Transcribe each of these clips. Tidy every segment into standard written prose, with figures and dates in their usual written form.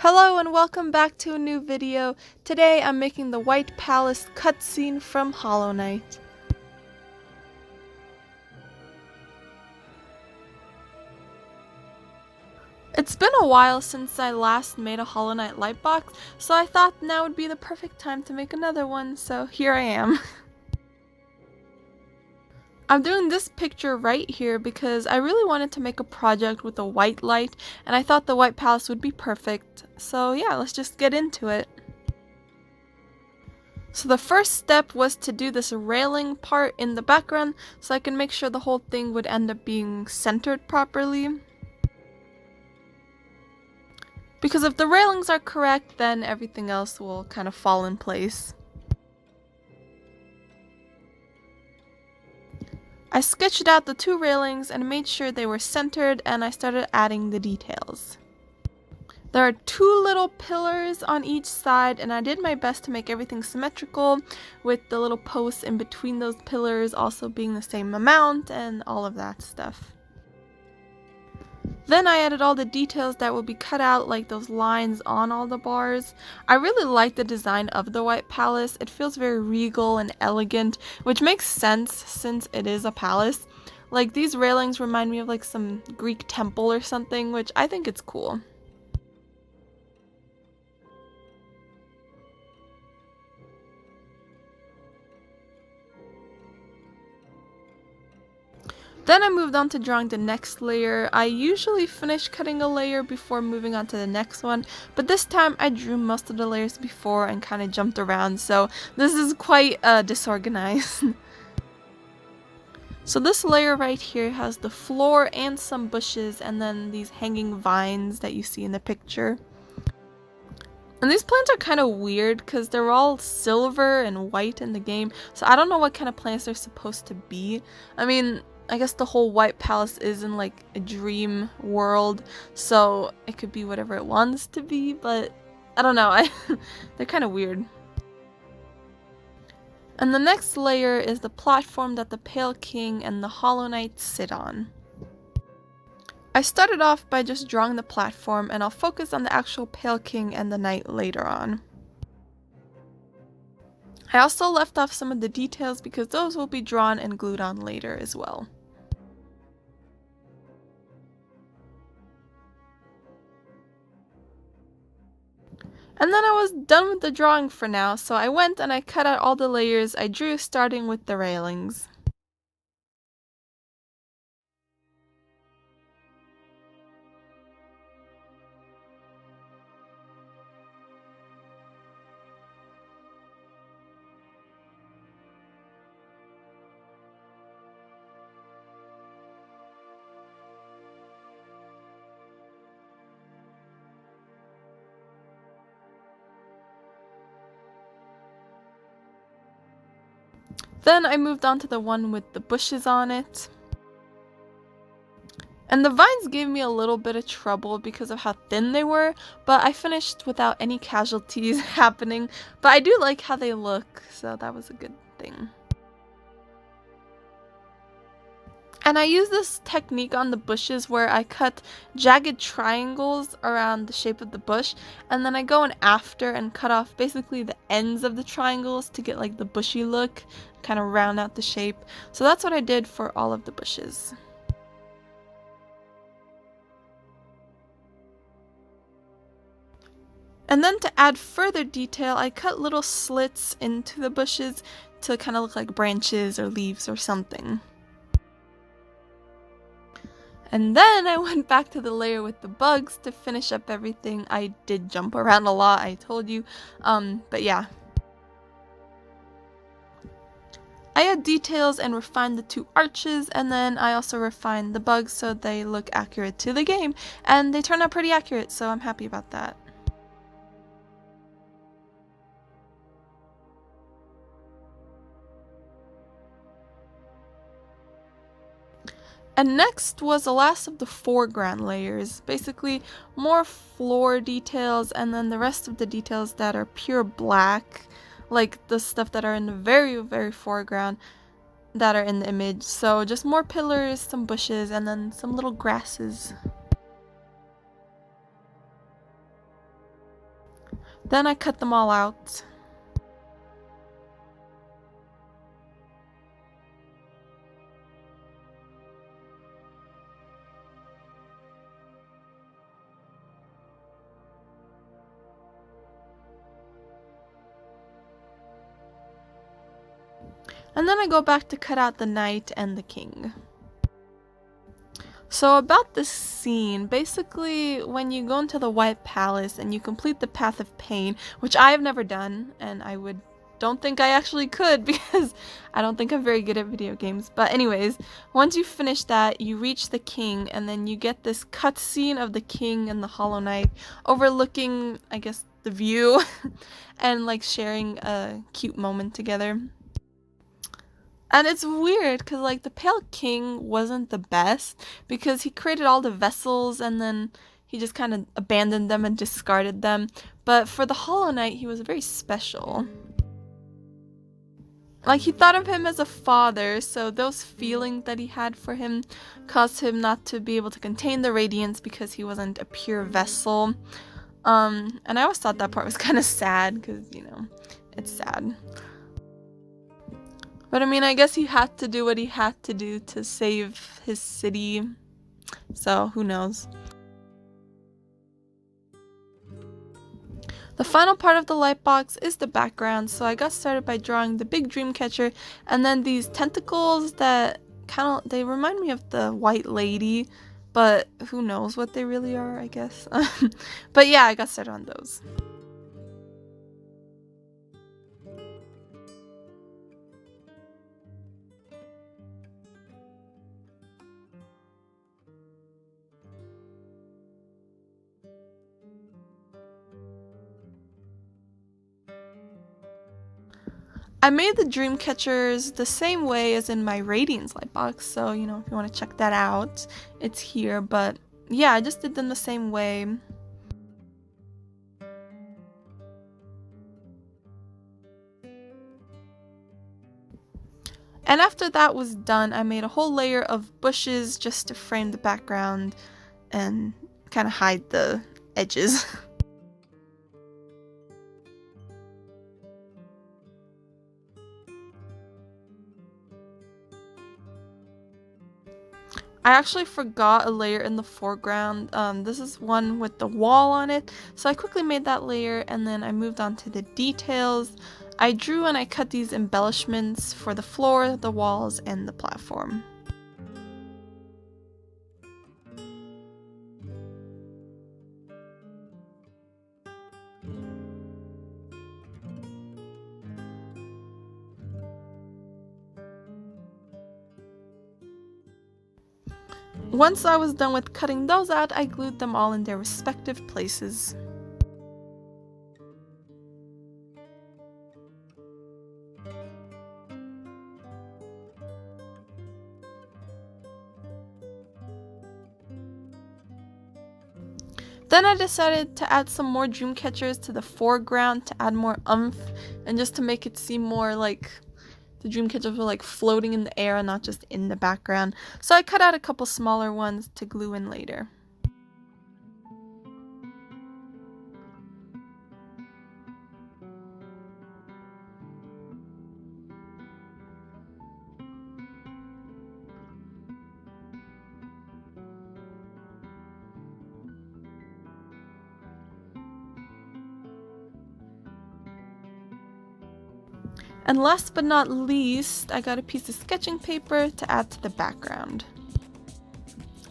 Hello and welcome back to a new video. Today I'm making the White Palace cutscene from Hollow Knight. It's been a while since I last made a Hollow Knight Lightbox, so I thought now would be the perfect time to make another one, so here I am. I'm doing this picture right here because I really wanted to make a project with a white light, and I thought the White Palace would be perfect. So yeah, let's just get into it. So the first step was to do this railing part in the background so I can make sure the whole thing would end up being centered properly. Because if the railings are correct, then everything else will kind of fall in place. I sketched out the two railings and made sure they were centered, and I started adding the details. There are two little pillars on each side, and I did my best to make everything symmetrical, with the little posts in between those pillars also being the same amount and all of that stuff. Then I added all the details that will be cut out, like those lines on all the bars. I really like the design of the White Palace. It feels very regal and elegant, which makes sense since it is a palace. Like, these railings remind me of like some Greek temple or something, which I think it's cool. Then I moved on to drawing the next layer. I usually finish cutting a layer before moving on to the next one, but this time I drew most of the layers before and kind of jumped around, so this is quite disorganized. So this layer right here has the floor and some bushes, and then these hanging vines that you see in the picture. And these plants are kind of weird because they're all silver and white in the game, so I don't know what kind of plants they're supposed to be. I mean, I guess the whole White Palace is in like a dream world, so it could be whatever it wants to be, but I don't know, they're kind of weird. And the next layer is the platform that the Pale King and the Hollow Knight sit on. I started off by just drawing the platform, and I'll focus on the actual Pale King and the Knight later on. I also left off some of the details because those will be drawn and glued on later as well. And then I was done with the drawing for now, so I went and I cut out all the layers I drew, starting with the railings. Then I moved on to the one with the bushes on it. And the vines gave me a little bit of trouble because of how thin they were, but I finished without any casualties happening. But I do like how they look, so that was a good thing. And I use this technique on the bushes where I cut jagged triangles around the shape of the bush, and then I go in after and cut off basically the ends of the triangles to get like the bushy look, kind of round out the shape. So that's what I did for all of the bushes. And then to add further detail, I cut little slits into the bushes to kind of look like branches or leaves or something. And then I went back to the layer with the bugs to finish up everything. I did jump around a lot, I told you, but yeah. I add details and refined the two arches, and then I also refined the bugs so they look accurate to the game, and they turn out pretty accurate, so I'm happy about that. And next was the last of the foreground layers, basically more floor details and then the rest of the details that are pure black, like the stuff that are in the very foreground that are in the image. So just more pillars, some bushes, and then some little grasses. Then I cut them all out. And then I go back to cut out the knight and the king. So about this scene, basically when you go into the White Palace and you complete the Path of Pain, which I have never done, and don't think I actually could because I don't think I'm very good at video games. But anyways, once you finish that, you reach the king, and then you get this cutscene of the king and the Hollow Knight overlooking, I guess, the view and like sharing a cute moment together. And it's weird because like the Pale King wasn't the best because he created all the vessels and then he just kind of abandoned them and discarded them. But for the Hollow Knight, he was very special. Like, he thought of him as a father, so those feelings that he had for him caused him not to be able to contain the radiance because he wasn't a pure vessel. And I always thought that part was kind of sad because, you know, it's sad. But I mean, I guess he had to do what he had to do to save his city, so who knows. The final part of the Lightbox is the background, so I got started by drawing the big dream catcher and then these tentacles that they remind me of the White Lady, but who knows what they really are, I guess. But yeah, I got started on those. I made the dream catchers the same way as in my Radiance Lightbox, so you know, if you want to check that out, it's here. But yeah, I just did them the same way. And after that was done, I made a whole layer of bushes just to frame the background and kind of hide the edges. I actually forgot a layer in the foreground. This is one with the wall on it, so I quickly made that layer and then I moved on to the details. I drew and I cut these embellishments for the floor, the walls, and the platform. Once I was done with cutting those out, I glued them all in their respective places. Then I decided to add some more dream catchers to the foreground to add more oomph and just to make it seem more like the dream catchers were like floating in the air and not just in the background. So I cut out a couple smaller ones to glue in later. And last but not least, I got a piece of sketching paper to add to the background.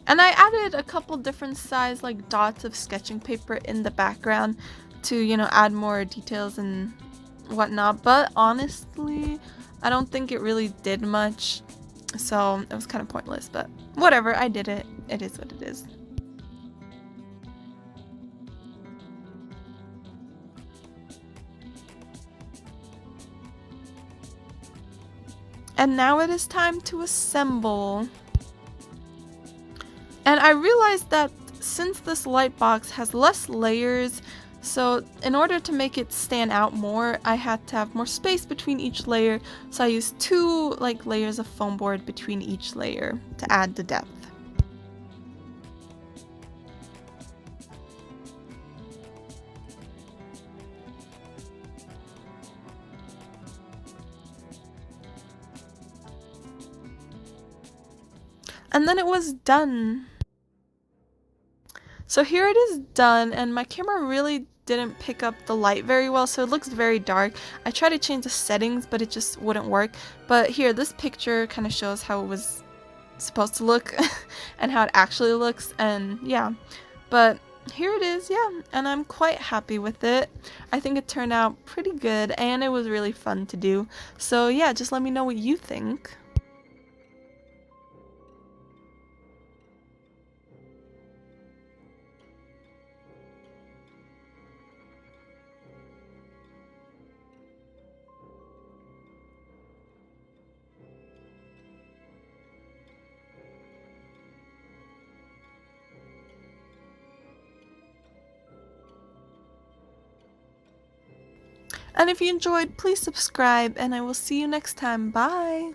And I added a couple different size like dots of sketching paper in the background to, you know, add more details and whatnot. But honestly, I don't think it really did much. So it was kind of pointless, but whatever, I did it. It is what it is. And now it is time to assemble. And I realized that since this Lightbox has less layers, so in order to make it stand out more, I had to have more space between each layer. So I used 2 layers of foam board between each layer to add the depth. And then it was done. So here it is done, and my camera really didn't pick up the light very well, so it looks very dark. I tried to change the settings, but it just wouldn't work. But here, this picture kind of shows how it was supposed to look and how it actually looks, and yeah. But here it is, yeah, and I'm quite happy with it. I think it turned out pretty good, and it was really fun to do. So yeah, just let me know what you think. And if you enjoyed, please subscribe, and I will see you next time. Bye!